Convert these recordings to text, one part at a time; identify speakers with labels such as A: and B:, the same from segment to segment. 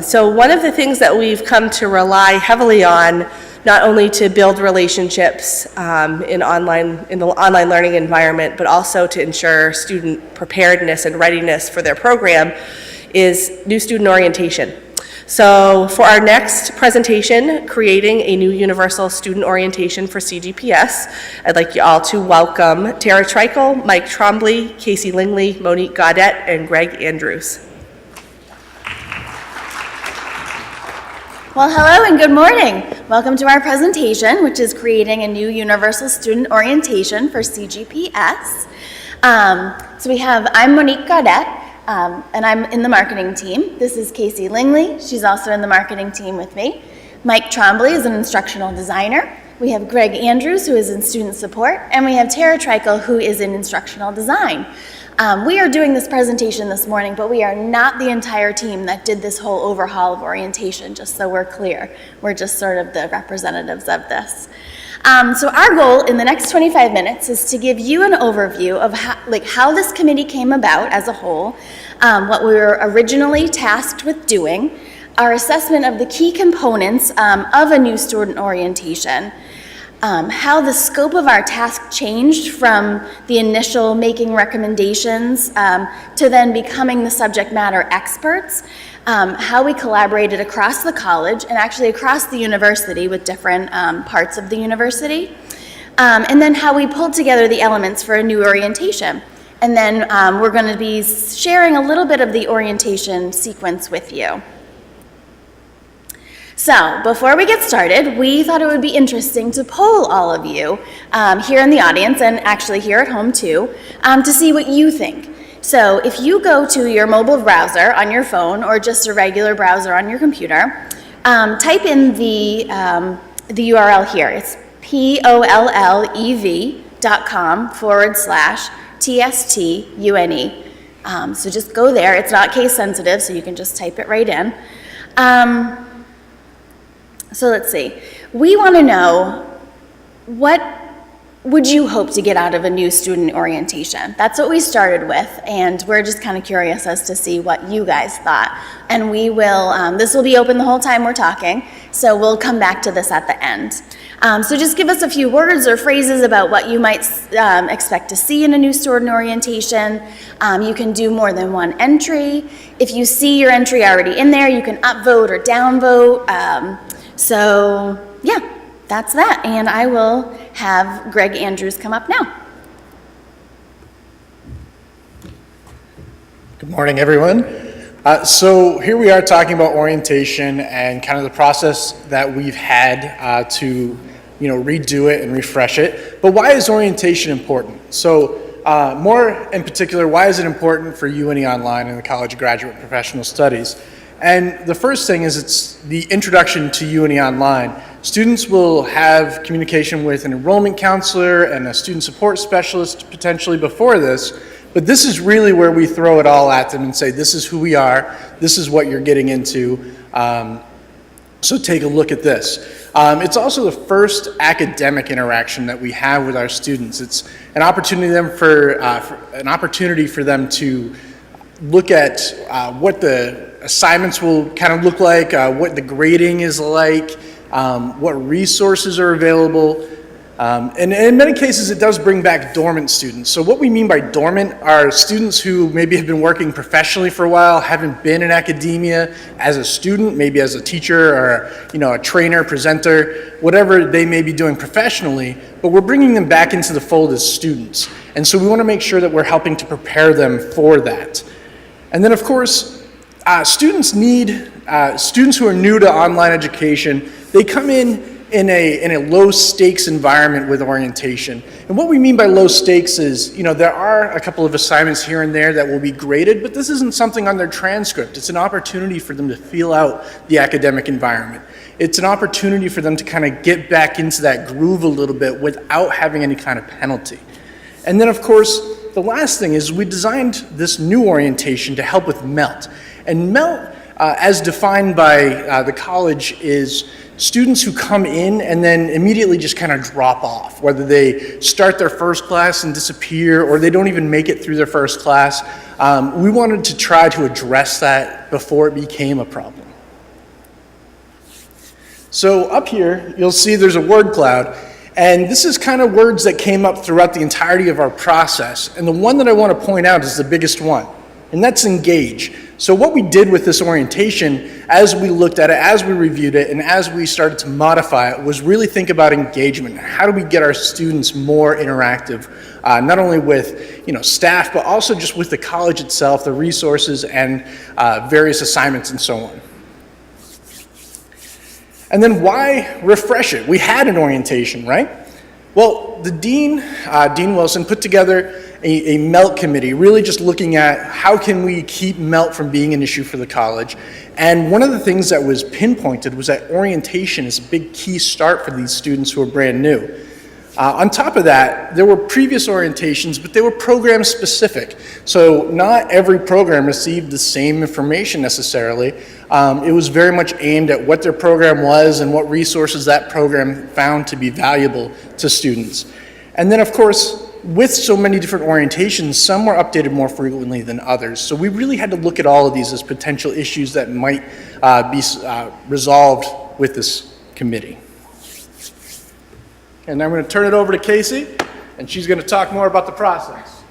A: So one of the things that we've come to rely heavily on, not only to build relationships in the online learning environment, but also to ensure student preparedness and readiness for their program, is new student orientation. So for our next presentation, Creating a New Universal Student Orientation for CGPS, I'd like you all to welcome Tara Treichel, Mike Trombley, Casey Lingley, Monique Gaudette, and Greg Andrews.
B: Well, hello and good morning. Welcome to our presentation, which is Creating a New Universal Student Orientation for CGPS. I'm Monique Gaudette, and I'm in the marketing team. This is Casey Lingley. She's also in the marketing team with me. Mike Trombley is an instructional designer. We have Greg Andrews, who is in student support, and we have Tara Treichel, who is in instructional design. We are doing this presentation this morning, but we are not the entire team that did this whole overhaul of orientation, just so we're clear. We're just sort of the representatives of this. So our goal in the next 25 minutes is to give you an overview of how this committee came about as a whole, what we were originally tasked with doing, our assessment of the key components of a new student orientation, how the scope of our task changed from the initial making recommendations to then becoming the subject matter experts, how we collaborated across the college and actually across the university with different parts of the university, and then how we pulled together the elements for a new orientation. And then we're going to be sharing a little bit of the orientation sequence with you. So, before we get started, we thought it would be interesting to poll all of you here in the audience and actually here at home too, to see what you think. So, if you go to your mobile browser on your phone or just a regular browser on your computer, type in the URL here. It's pollev.com/TSTUNE. So just go there. It's not case sensitive, so you can just type it right in. So let's see. We want to know, what would you hope to get out of a new student orientation? That's what we started with, and we're just kind of curious as to see what you guys thought. And we will, this will be open the whole time we're talking, so we'll come back to this at the end. So just give us a few words or phrases about what you might expect to see in a new student orientation. You can do more than one entry. If you see your entry already in there, you can upvote or downvote. So yeah, that's that. And I will have Greg Andrews come up now.
C: Good morning, everyone. So here we are talking about orientation and kind of the process that we've had to redo it and refresh it. But why is orientation important? So more in particular, why is it important for UNE Online and the College of Graduate Professional Studies? And the first thing is it's the introduction to UNE Online. Students will have communication with an enrollment counselor and a student support specialist potentially before this, but this is really where we throw it all at them and say, this is who we are, this is what you're getting into, so take a look at this. It's also the first academic interaction that we have with our students. It's an opportunity for them to look at what the assignments will kind of look like, what the grading is like, what resources are available. And in many cases, it does bring back dormant students. So what we mean by dormant are students who maybe have been working professionally for a while, haven't been in academia as a student, maybe as a teacher or a trainer, presenter, whatever they may be doing professionally, but we're bringing them back into the fold as students. And so we want to make sure that we're helping to prepare them for that. And then of course, students who are new to online education, they come in a low stakes environment with orientation. And what we mean by low stakes is, there are a couple of assignments here and there that will be graded, but this isn't something on their transcript. It's an opportunity for them to feel out the academic environment. It's an opportunity for them to kind of get back into that groove a little bit without having any kind of penalty. And then of course, the last thing is we designed this new orientation to help with MELT. And MELT, as defined by the college, is students who come in and then immediately just kind of drop off, whether they start their first class and disappear or they don't even make it through their first class. We wanted to try to address that before it became a problem. So up here, you'll see there's a word cloud, and this is kind of words that came up throughout the entirety of our process. And the one that I want to point out is the biggest one, and that's engage. So what we did with this orientation, as we looked at it, as we reviewed it, and as we started to modify it, was really think about engagement. How do we get our students more interactive, not only with staff, but also just with the college itself, the resources, and various assignments and so on. And then why refresh it? We had an orientation, right? Well, the Dean Wilson, put together a MELT committee, really just looking at how can we keep MELT from being an issue for the college. And one of the things that was pinpointed was that orientation is a big key start for these students who are brand new. On top of that, there were previous orientations, but they were program specific. So not every program received the same information necessarily. It was very much aimed at what their program was and what resources that program found to be valuable to students. And then of course, with so many different orientations, some were updated more frequently than others. So we really had to look at all of these as potential issues that might be resolved with this committee. And I'm going to turn it over to Casey, and she's going to talk more about the process.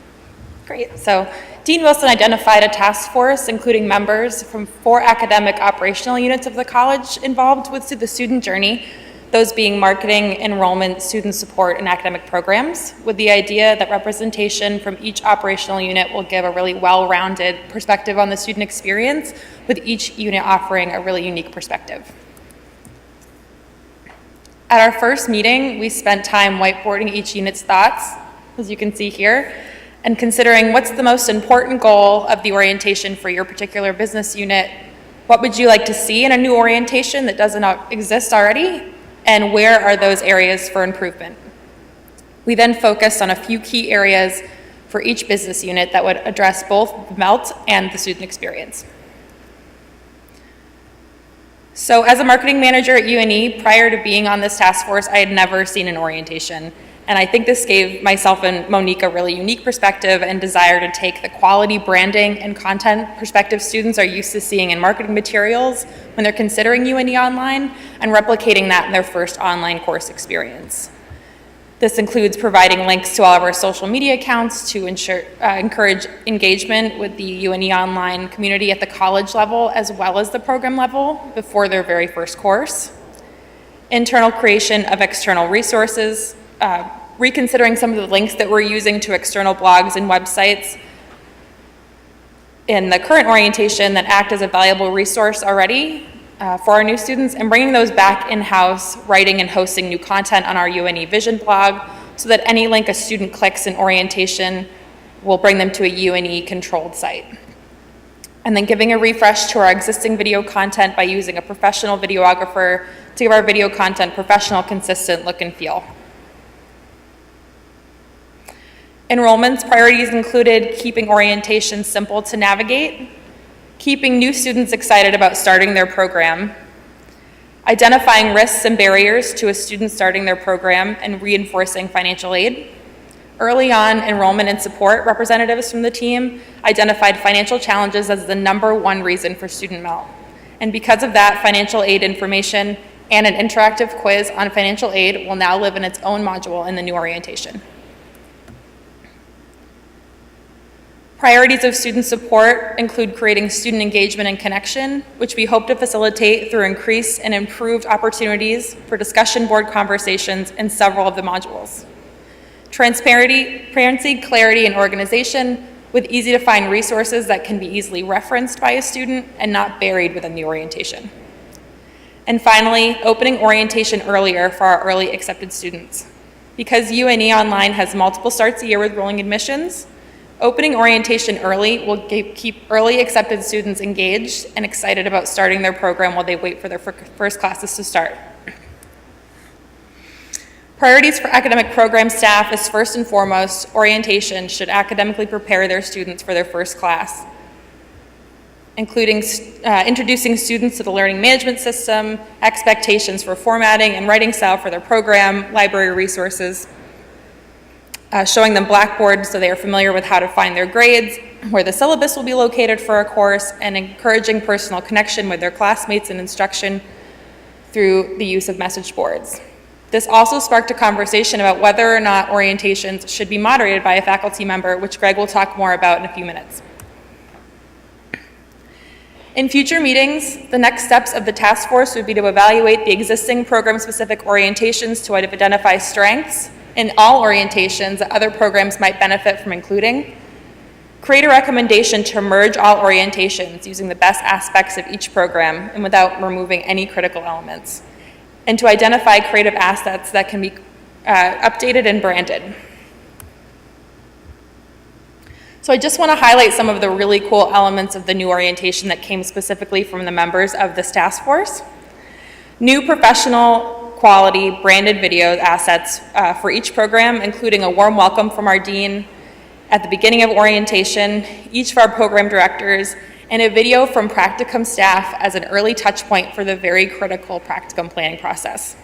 D: Great. So Dean Wilson identified a task force, including members from 4 academic operational units of the college involved with the student journey, those being marketing, enrollment, student support, and academic programs, with the idea that representation from each operational unit will give a really well-rounded perspective on the student experience, with each unit offering a really unique perspective. At our first meeting, we spent time whiteboarding each unit's thoughts, as you can see here, and considering what's the most important goal of the orientation for your particular business unit, what would you like to see in a new orientation that doesn't exist already, and where are those areas for improvement. We then focused on a few key areas for each business unit that would address both MELT and the student experience. So as a marketing manager at UNE, prior to being on this task force, I had never seen an orientation. And I think this gave myself and Monique a really unique perspective and desire to take the quality branding and content perspective students are used to seeing in marketing materials when they're considering UNE Online and replicating that in their first online course experience. This includes providing links to all of our social media accounts to encourage engagement with the UNE Online community at the college level as well as the program level before their very first course. Internal creation of external resources, reconsidering some of the links that we're using to external blogs and websites in the current orientation that act as a valuable resource already for our new students, and bringing those back in-house, writing and hosting new content on our UNE Vision blog so that any link a student clicks in orientation will bring them to a UNE controlled site. And then giving a refresh to our existing video content by using a professional videographer to give our video content professional, consistent look and feel. Enrollment's priorities included keeping orientation simple to navigate, keeping new students excited about starting their program, identifying risks and barriers to a student starting their program and reinforcing financial aid. Early on, enrollment and support representatives from the team identified financial challenges as the #1 reason for student MELT. And because of that, financial aid information and an interactive quiz on financial aid will now live in its own module in the new orientation. Priorities of student support include creating student engagement and connection, which we hope to facilitate through increased and improved opportunities for discussion board conversations in several of the modules. Transparency, clarity, and organization with easy to find resources that can be easily referenced by a student and not buried within the orientation. And finally, opening orientation earlier for our early accepted students. Because UNE Online has multiple starts a year with rolling admissions, opening orientation early will keep early accepted students engaged and excited about starting their program while they wait for their first classes to start. Priorities for academic program staff is first and foremost, orientation should academically prepare their students for their first class, including introducing students to the learning management system, expectations for formatting and writing style for their program, library resources, showing them Blackboard so they are familiar with how to find their grades, where the syllabus will be located for a course, and encouraging personal connection with their classmates and instruction through the use of message boards. This also sparked a conversation about whether or not orientations should be moderated by a faculty member, which Greg will talk more about in a few minutes. In future meetings, the next steps of the task force would be to evaluate the existing program-specific orientations to identify strengths in all orientations that other programs might benefit from including, create a recommendation to merge all orientations using the best aspects of each program and without removing any critical elements, and to identify creative assets that can be updated and branded. So I just want to highlight some of the really cool elements of the new orientation that came specifically from the members of this task force. New professional quality branded video assets for each program, including a warm welcome from our dean at the beginning of orientation, each of our program directors, and a video from practicum staff as an early touch point for the very critical practicum planning process.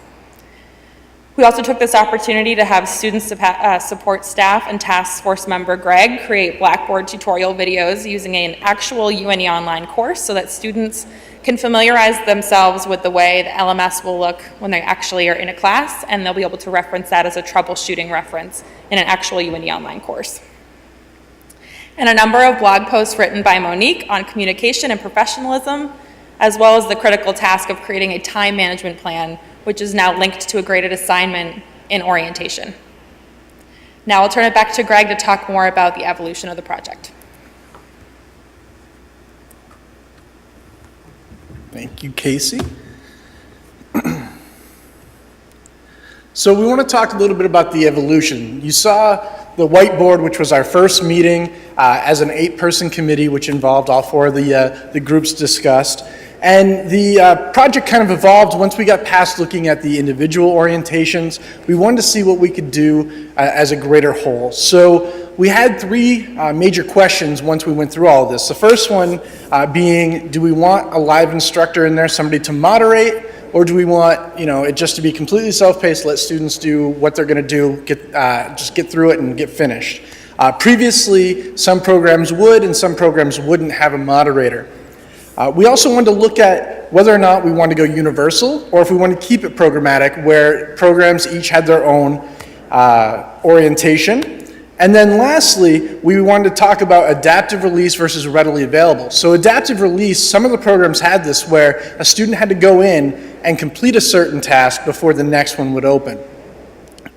D: We also took this opportunity to have student support staff and task force member Greg create Blackboard tutorial videos using an actual UNE Online course so that students can familiarize themselves with the way the LMS will look when they actually are in a class, and they'll be able to reference that as a troubleshooting reference in an actual UNE Online course. And a number of blog posts written by Monique on communication and professionalism, as well as the critical task of creating a time management plan, which is now linked to a graded assignment in orientation. Now I'll turn it back to Greg to talk more about the evolution of the project.
C: Thank you, Casey. So we want to talk a little bit about the evolution. You saw the whiteboard, which was our first meeting as an 8-person committee, which involved all 4 of the groups discussed. And the project kind of evolved once we got past looking at the individual orientations. We wanted to see what we could do as a greater whole. So we had 3 major questions once we went through all of this. The first one being, do we want a live instructor in there, somebody to moderate, or do we want it just to be completely self-paced, let students do what they're going to do, just get through it and get finished? Previously, some programs would and some programs wouldn't have a moderator. We also wanted to look at whether or not we want to go universal or if we want to keep it programmatic, where programs each had their own orientation. And then lastly, we wanted to talk about adaptive release versus readily available. So adaptive release, some of the programs had this where a student had to go in and complete a certain task before the next one would open.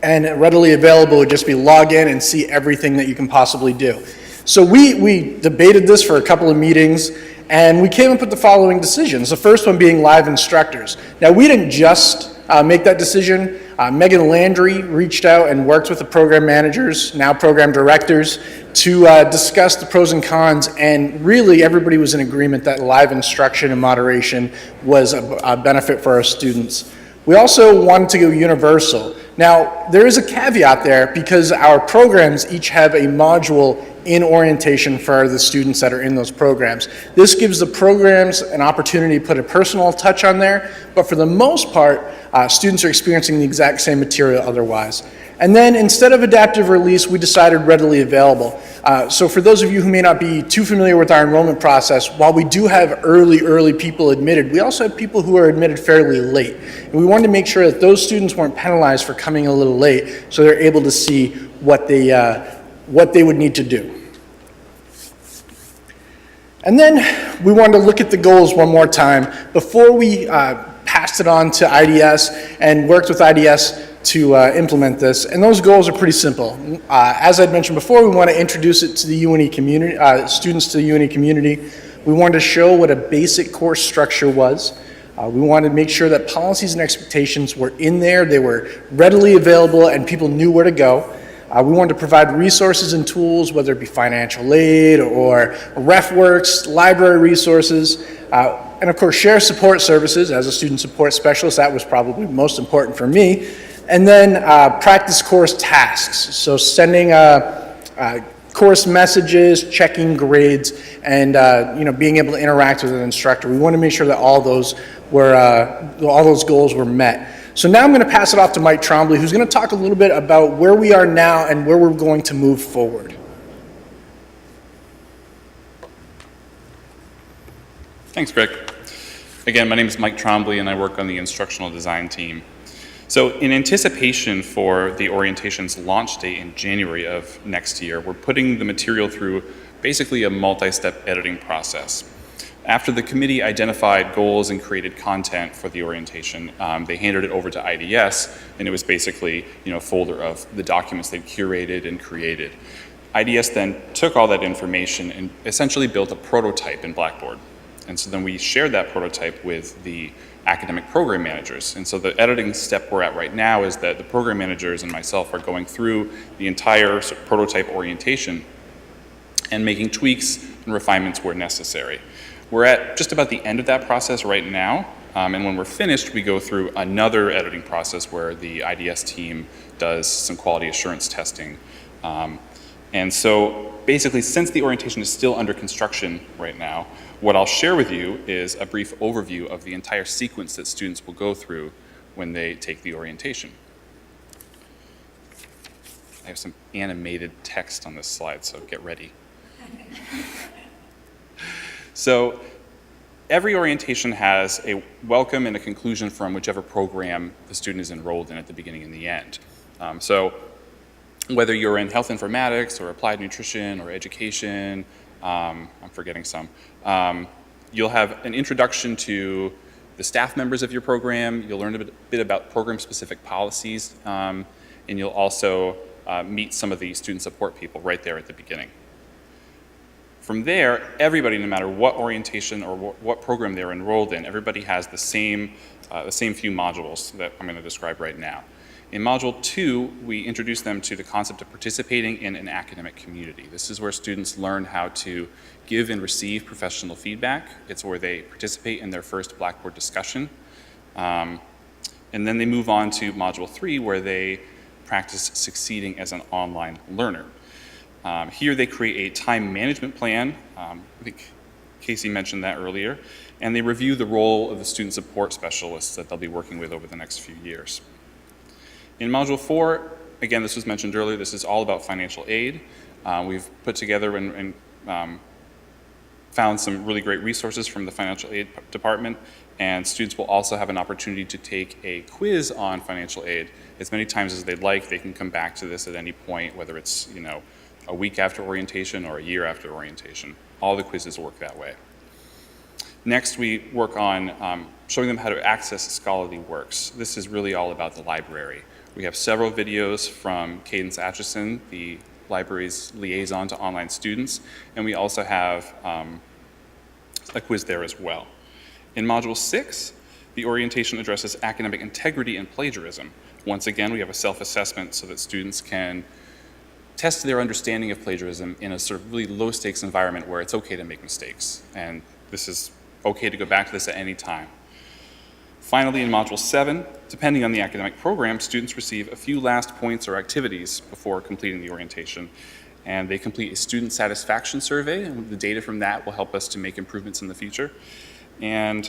C: And readily available would just be log in and see everything that you can possibly do. So we debated this for a couple of meetings, and we came up with the following decisions. The first one being live instructors. Now, we didn't just make that decision. Megan Landry reached out and worked with the program managers, now program directors, to discuss the pros and cons, and really everybody was in agreement that live instruction and moderation was a benefit for our students. We also wanted to go universal. Now, there is a caveat there because our programs each have a module in orientation for the students that are in those programs. This gives the programs an opportunity to put a personal touch on there, but for the most part, students are experiencing the exact same material otherwise. And then instead of adaptive release, we decided readily available. So for those of you who may not be too familiar with our enrollment process, while we do have early people admitted, we also have people who are admitted fairly late. And we wanted to make sure that those students weren't penalized for coming a little late, so they're able to see what they would need to do. And then we wanted to look at the goals one more time before we passed it on to IDS and worked with IDS to implement this. And those goals are pretty simple. As I'd mentioned before, we want to introduce it to the UNE community, students to the UNE community. We wanted to show what a basic course structure was. We wanted to make sure that policies and expectations were in there, they were readily available, and people knew where to go. We wanted to provide resources and tools, whether it be financial aid or RefWorks, library resources, and of course share support services. As a student support specialist, that was probably most important for me. And then practice course tasks, so sending course messages, checking grades, and being able to interact with an instructor. We want to make sure that all those goals were met. So now I'm going to pass it off to Mike Trombley, who's going to talk a little bit about where we are now and where we're going to move forward.
E: Thanks, Greg. Again, my name is Mike Trombley, and I work on the Instructional Design team. So in anticipation for the orientation's launch date in January of next year, we're putting the material through basically a multi-step editing process. After the committee identified goals and created content for the orientation, they handed it over to IDS, and it was basically a folder of the documents they'd curated and created. IDS then took all that information and essentially built a prototype in Blackboard. And so then we shared that prototype with the academic program managers. And so the editing step we're at right now is that the program managers and myself are going through the entire prototype orientation and making tweaks and refinements where necessary. We're at just about the end of that process right now, and when we're finished, we go through another editing process where the IDS team does some quality assurance testing. And so basically, since the orientation is still under construction right now, what I'll share with you is a brief overview of the entire sequence that students will go through when they take the orientation. I have some animated text on this slide, so get ready. So every orientation has a welcome and a conclusion from whichever program the student is enrolled in at the beginning and the end. So whether you're in health informatics or applied nutrition or education, I'm forgetting some, you'll have an introduction to the staff members of your program, you'll learn a bit about program-specific policies, and you'll also meet some of the student support people right there at the beginning. From there, everybody, no matter what orientation or what program they're enrolled in, everybody has the same few modules that I'm going to describe right now. In Module 2, we introduce them to the concept of participating in an academic community. This is where students learn how to give and receive professional feedback. It's where they participate in their first Blackboard discussion. And then they move on to Module 3, where they practice succeeding as an online learner. Here they create a time management plan. I think Casey mentioned that earlier. And they review the role of the student support specialists that they'll be working with over the next few years. In Module 4, again, this was mentioned earlier, this is all about financial aid. We've put together and found some really great resources from the financial aid department, and students will also have an opportunity to take a quiz on financial aid as many times as they'd like. They can come back to this at any point, whether it's a week after orientation or a year after orientation. All the quizzes work that way. Next, we work on showing them how to access scholarly works. This is really all about the library. We have several videos from Cadence Atchison, the library's liaison to online students, and we also have a quiz there as well. In Module 6, the orientation addresses academic integrity and plagiarism. Once again, we have a self-assessment so that students can test their understanding of plagiarism in a sort of really low-stakes environment where it's okay to make mistakes, and this is okay to go back to this at any time. Finally, in Module 7, depending on the academic program, students receive a few last points or activities before completing the orientation. And they complete a student satisfaction survey, and the data from that will help us to make improvements in the future. And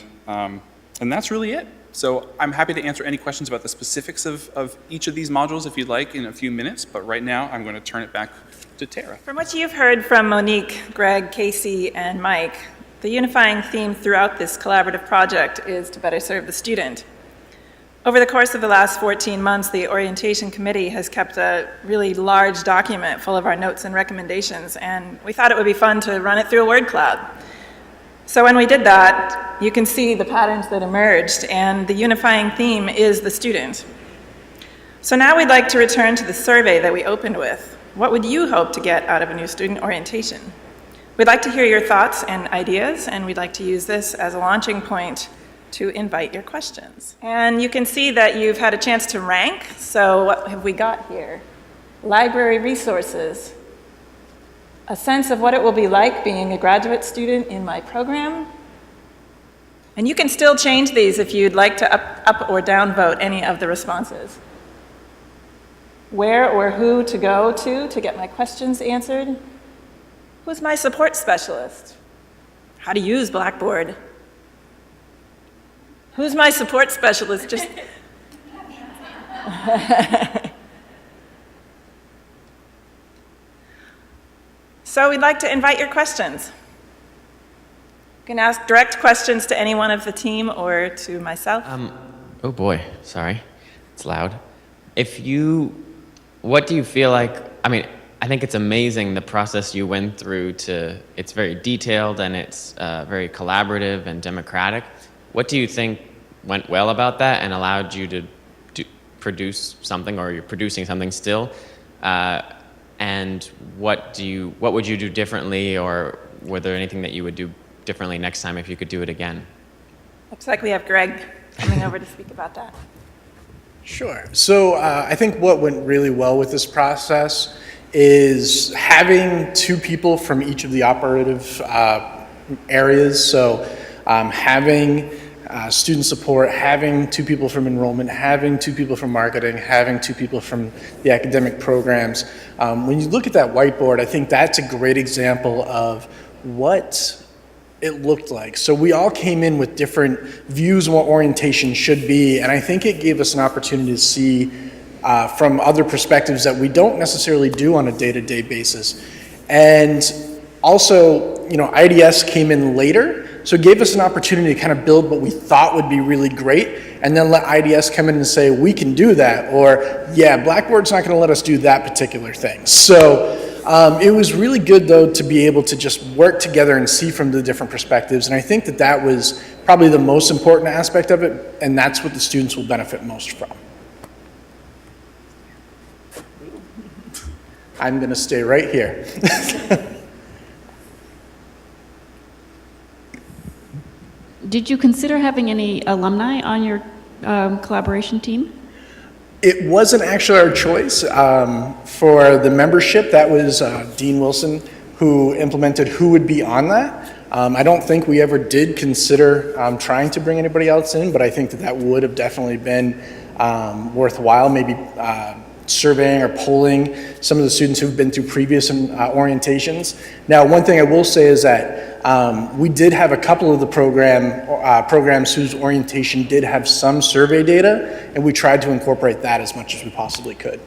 E: that's really it. So I'm happy to answer any questions about the specifics of each of these modules if you'd like in a few minutes, but right now I'm going to turn it back to Tara.
F: From what you've heard from Monique, Greg, Casey, and Mike, the unifying theme throughout this collaborative project is to better serve the student. Over the course of the last 14 months, the orientation committee has kept a really large document full of our notes and recommendations, and we thought it would be fun to run it through a word cloud. So when we did that, you can see the patterns that emerged, and the unifying theme is the student. So now we'd like to return to the survey that we opened with. What would you hope to get out of a new student orientation? We'd like to hear your thoughts and ideas, and we'd like to use this as a launching point to invite your questions. And you can see that you've had a chance to rank. So what have we got here? Library resources, a sense of what it will be like being a graduate student in my program. And you can still change these if you'd like to up or down vote any of the responses. Where or who to go to get my questions answered. Who's my support specialist? How to use Blackboard. Who's my support specialist? Just So we'd like to invite your questions. can ask direct questions to any one of the team or to myself.
G: Oh boy, sorry, it's loud. What do you feel like, I think it's amazing the process you went through it's very detailed and it's very collaborative and democratic. What do you think went well about that and allowed you to produce something, or you're producing something still? And what would you do differently, or were there anything that you would do differently next time if you could do it again?
F: Looks like we have Greg coming over to speak about that.
C: Sure. So I think what went really well with this process is having two people from each of the operative areas. So having student support, having two people from enrollment, having two people from marketing, having two people from the academic programs. When you look at that whiteboard, I think that's a great example of what it looked like. So we all came in with different views on what orientation should be, and I think it gave us an opportunity to see from other perspectives that we don't necessarily do on a day-to-day basis. And also, IDS came in later, so it gave us an opportunity to kind of build what we thought would be really great, and then let IDS come in and say, we can do that, or yeah, Blackboard's not going to let us do that particular thing. So it was really good, though, to be able to just work together and see from the different perspectives, and I think that that was probably the most important aspect of it, and that's what the students will benefit most from. I'm going to stay right here.
H: Did you consider having any alumni on your collaboration team?
C: It wasn't actually our choice. For the membership, that was Dean Wilson who implemented who would be on that. I don't think we ever did consider trying to bring anybody else in, but I think that that would have definitely been worthwhile, maybe surveying or polling some of the students who've been through previous orientations. Now, one thing I will say is that we did have a couple of the programs whose orientation did have some survey data, and we tried to incorporate that as much as we possibly could.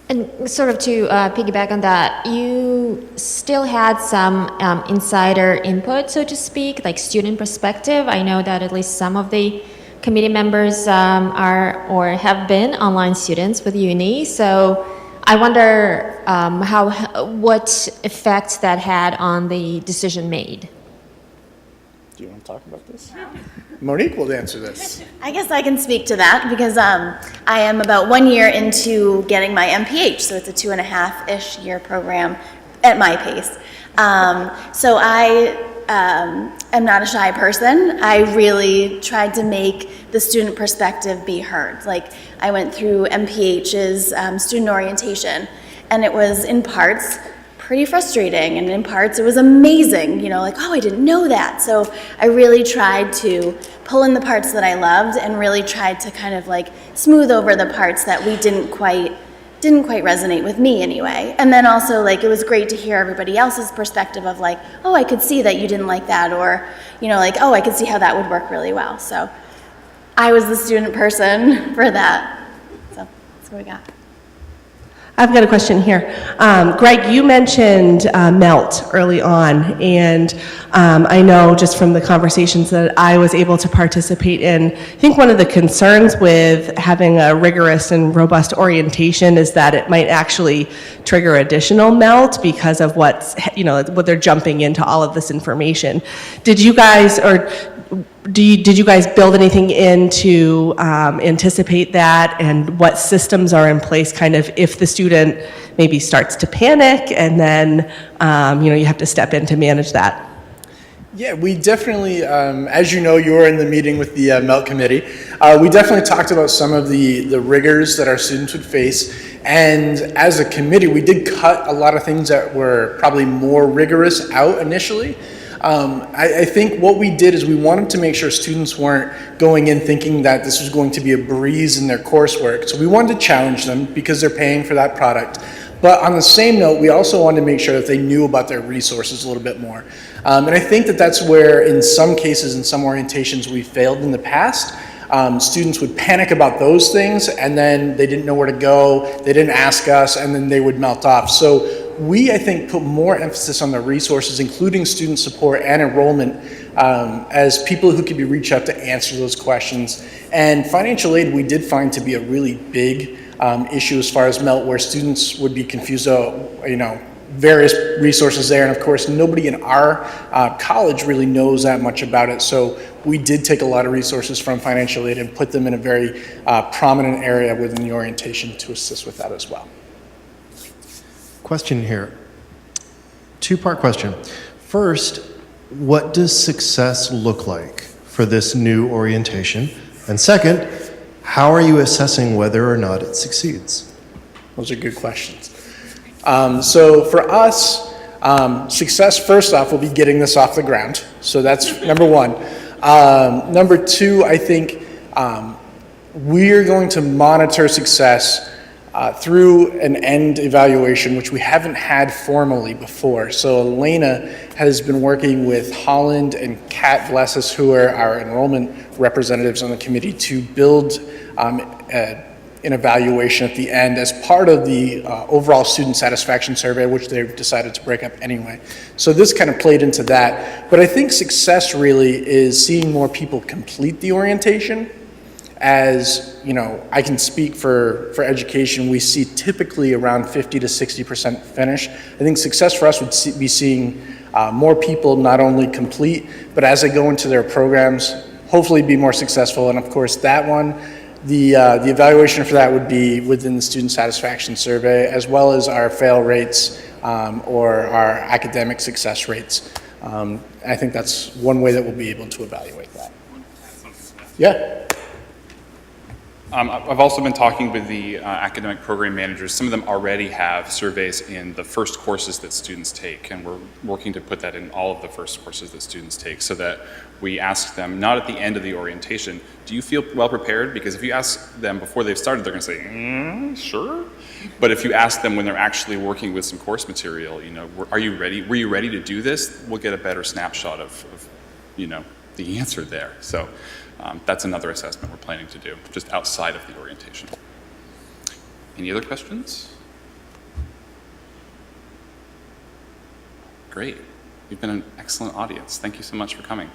I: And sort of to piggyback on that, you still had some insider input, so to speak, like student perspective. I know that at least some of the committee members are or have been online students with UNE, so I wonder what effect that had on the decision made.
C: Do you want to talk about this? Monique will answer this.
B: I guess I can speak to that because I am about 1 year into getting my MPH, so it's a 2.5-ish year program at my pace. So I am not a shy person. I really tried to make the student perspective be heard. Like, I went through MPH's student orientation, and it was in parts pretty frustrating, and in parts it was amazing, like, oh, I didn't know that. So I really tried to pull in the parts that I loved and really tried to kind of like smooth over the parts that we didn't quite resonate with me anyway. And then also, like, it was great to hear everybody else's perspective of like, oh, I could see that you didn't like that, or, like, oh, I could see how that would work really well. So I was the student person for that. So that's what we got.
A: I've got a question here. Greg, you mentioned MELT early on, and I know just from the conversations that I was able to participate in, I think one of the concerns with having a rigorous and robust orientation is that it might actually trigger additional MELT because of what they're jumping into all of this information. Did you guys build anything in to anticipate that, and what systems are in place kind of if the student maybe starts to panic and then you have to step in to manage that?
C: Yeah, we definitely, as you know, you were in the meeting with the MELT committee. We definitely talked about some of the rigors that our students would face. And as a committee, we did cut a lot of things that were probably more rigorous out initially. I think what we did is we wanted to make sure students weren't going in thinking that this was going to be a breeze in their coursework. So we wanted to challenge them because they're paying for that product. But on the same note, we also wanted to make sure that they knew about their resources a little bit more. And I think that that's where, in some cases, in some orientations, we failed in the past. Students would panic about those things, and then they didn't know where to go, they didn't ask us, and then they would melt off. So we, I think, put more emphasis on the resources, including student support and enrollment, as people who could be reached out to answer those questions. And financial aid we did find to be a really big issue as far as MELT, where students would be confused about, various resources there. And of course, nobody in our college really knows that much about it. So we did take a lot of resources from financial aid and put them in a very prominent area within the orientation to assist with that as well.
J: Question here. Two-part question. First, what does success look like for this new orientation? And second, how are you assessing whether or not it succeeds?
C: Those are good questions. So for us, success first off will be getting this off the ground. So that's number one. Number two, I think we're going to monitor success through an end evaluation, which we haven't had formally before. So Elena has been working with Holland and Kat Blessis, who are our enrollment representatives on the committee, to build an evaluation at the end as part of the overall student satisfaction survey, which they've decided to break up anyway. So this kind of played into that. But I think success really is seeing more people complete the orientation. As I can speak for education, we see typically around 50 to 60% finish. I think success for us would be seeing more people not only complete, but as they go into their programs, hopefully be more successful. And of course, that one, the evaluation for that would be within the student satisfaction survey, as well as our fail rates or our academic success rates. I think that's one way that we'll be able to evaluate that. Yeah.
E: I've also been talking with the academic program managers. Some of them already have surveys in the first courses that students take, and we're working to put that in all of the first courses that students take, so that we ask them, not at the end of the orientation, do you feel well prepared? Because if you ask them before they've started, they're going to say, sure. But if you ask them when they're actually working with some course material, are you ready? Were you ready to do this? We'll get a better snapshot of the answer there. So that's another assessment we're planning to do, just outside of the orientation. Any other questions? Great. You've been an excellent audience. Thank you so much for coming.